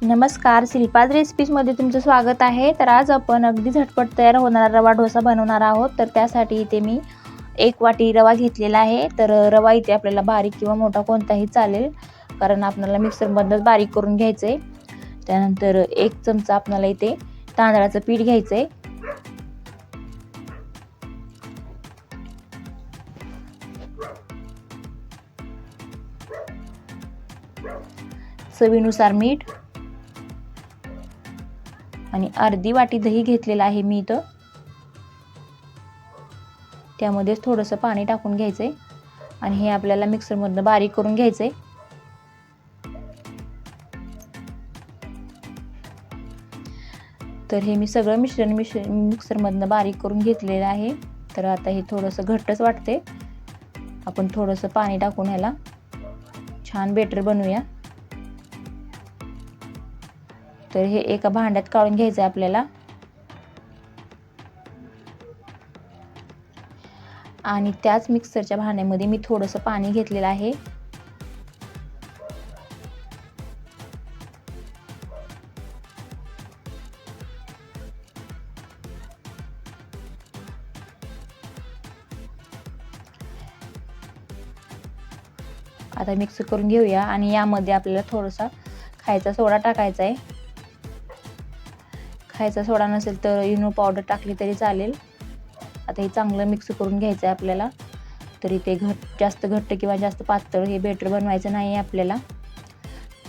नमस्कार, शिल्पाज रेसिपीजमध्ये तुमचं स्वागत आहे। तर आज आपण अगदी झटपट तयार होणारा रवा डोसा बनवणार आहोत। तर त्यासाठी इथे मी 1 वाटी रवा घेतलेला आहे। तर रवा इथे आपल्याला बारीक किंवा मोठा कोणताही चालेल, कारण आपल्याला मिक्सरमधून बारीक करून घ्यायचं आहे। त्यानंतर 1 चमचा आपल्याला इथे तांदळाचं पीठ घ्यायचं आहे। चवीनुसार मीठ आणि अर्धी वाटी दही घेतलेला आहे मी इथं। त्यामध्ये थोडंसं पाणी टाकून घ्यायचंय आणि हे आपल्याला मिक्सरमधून बारीक करून घ्यायचंय। तर हे मी सगळं मिश्रण मिक्सरमधून बारीक करून घेतलेलं आहे। तर आता हे थोडंसं घट्टच वाटते, आपण थोडंसं पाणी टाकून ह्याला छान बेटर बनवूया। तर हे एका भांड्यात काढून घ्यायचं आहे आपल्याला आणि त्याच मिक्सरच्या भांड्यामध्ये मी थोडंसं पाणी घेतलेलं आहे। आता मिक्स करून घेऊया आणि यामध्ये आपल्याला थोडासा खायचा सोडा टाकायचा आहे। खायचा सोडा नसेल तर इनो पावडर टाकली तरी चालेल। आता हे चांगलं मिक्स करून घ्यायचं आहे आपल्याला। तरी ते जास्त घट्ट किंवा जास्त पातळ हे बेटर बनवायचं नाही आहे आपल्याला।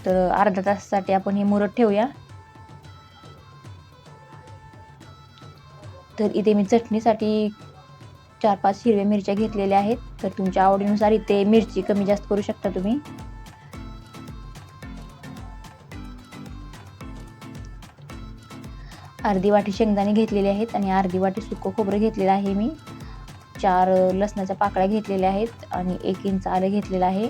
तर अर्धा तासासाठी आपण हे मुरत ठेवूया। तर इथे मी चटणीसाठी 4-5 हिरव्या मिरच्या घेतलेल्या आहेत। तर तुमच्या आवडीनुसार इथे मिरची कमी जास्त करू शकता तुम्ही। अर्धी वाटी शेंगदाणे घेतलेले आहेत आणि अर्धी वाटी सुकं खोबरं घेतलेलं आहे मी। 4 लसणाच्या पाकळ्या घेतलेल्या आहेत आणि 1 इंच आलं घेतलेलं आहे।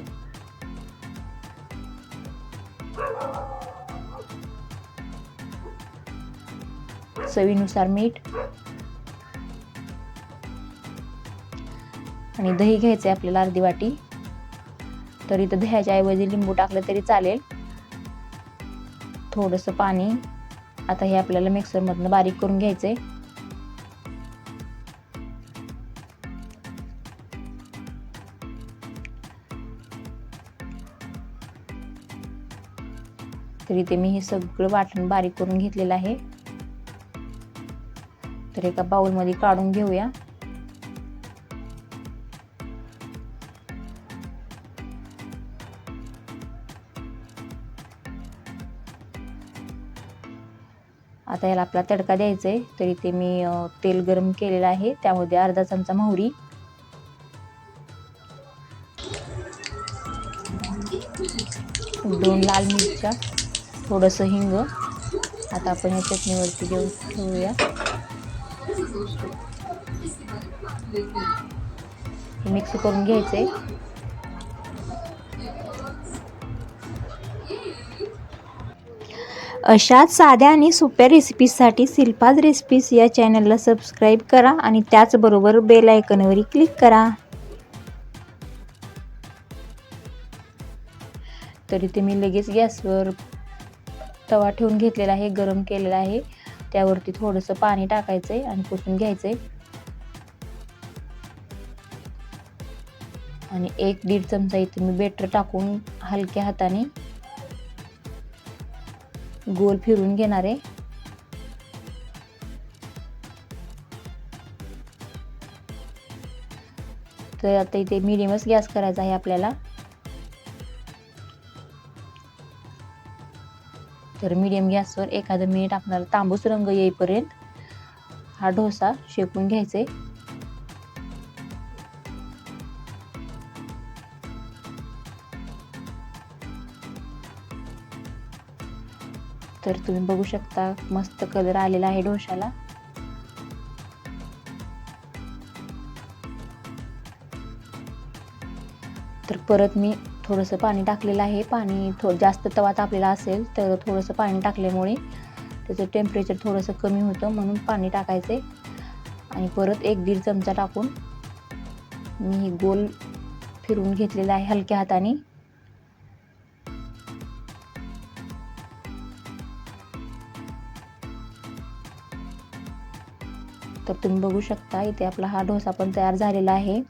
चवीनुसार मीठ आणि दही घ्यायचं आहे आपल्याला अर्धी वाटी। तर इथं दह्याच्या ऐवजी लिंबू टाकलं तरी चालेल। थोडंसं पाणी। आता हे आपल्याला मिक्सरमधून बारीक करून घ्यायचंय। तर इथे मी हे सगळं वाटण बारीक करून घेतलेलं आहे। तर एका बाउलमध्ये काढून घेऊया। आता याला आपला तडका द्यायचा आहे। तर इथे मी तेल गरम केलेलं आहे, त्यामध्ये अर्धा चमचा मोहरी, 2 लाल मिरच्या, थोडंसं हिंग। आता आपण या चटणीवरती घेऊन ठेवूया। मिक्स करून घ्यायचे। अशाच साध्या आणि सोप्या रेसिपीजसाठी शिल्पाज रेसिपीज या चॅनलला सबस्क्राईब करा आणि त्याचबरोबर बेल आयकॉनवर क्लिक करा। तर इथे मी लगेच गॅसवर तवा ठेवून घेतलेला आहे, गरम केलेला आहे। त्यावरती थोडंसं पाणी टाकायचंय आणि पुसून घ्यायचंय आणि 1-1.5 चमचा इथे मी बेटर टाकून हलक्या हाताने गोल फिरून घेणार आहे। तर आता इथे मीडियमच गॅस करायचा आहे आपल्याला। तर मीडियम गॅसवर 1 मिनिट आपल्याला तांबूस रंग येईपर्यंत हा डोसा शेकून घ्यायचा आहे। तर तुम्ही बघू शकता मस्त कलर आलेला आहे डोशाला। तर परत मी थोडंसं पाणी टाकलेलं आहे। पाणी जास्त तवा तापलेला असेल तर थोडंसं पाणी टाकल्यामुळे त्याचं टेम्परेचर थोडंसं कमी होतं, म्हणून पाणी टाकायचे आणि परत 1-1.5 चमचा टाकून मी गोल फिरवून घेतलेला आहे हलक्या हाताने। तर तुम्ही बघू शकता इथे आपला हा डोसा पण तयार झालेला आहे.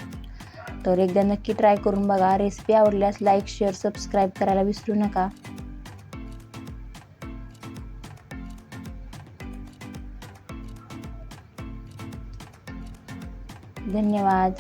तर एकदा नक्की ट्राय करून बघा. रेसिपी आवडल्यास लाईक, शेअर, सबस्क्राईब करायला विसरू नका. धन्यवाद.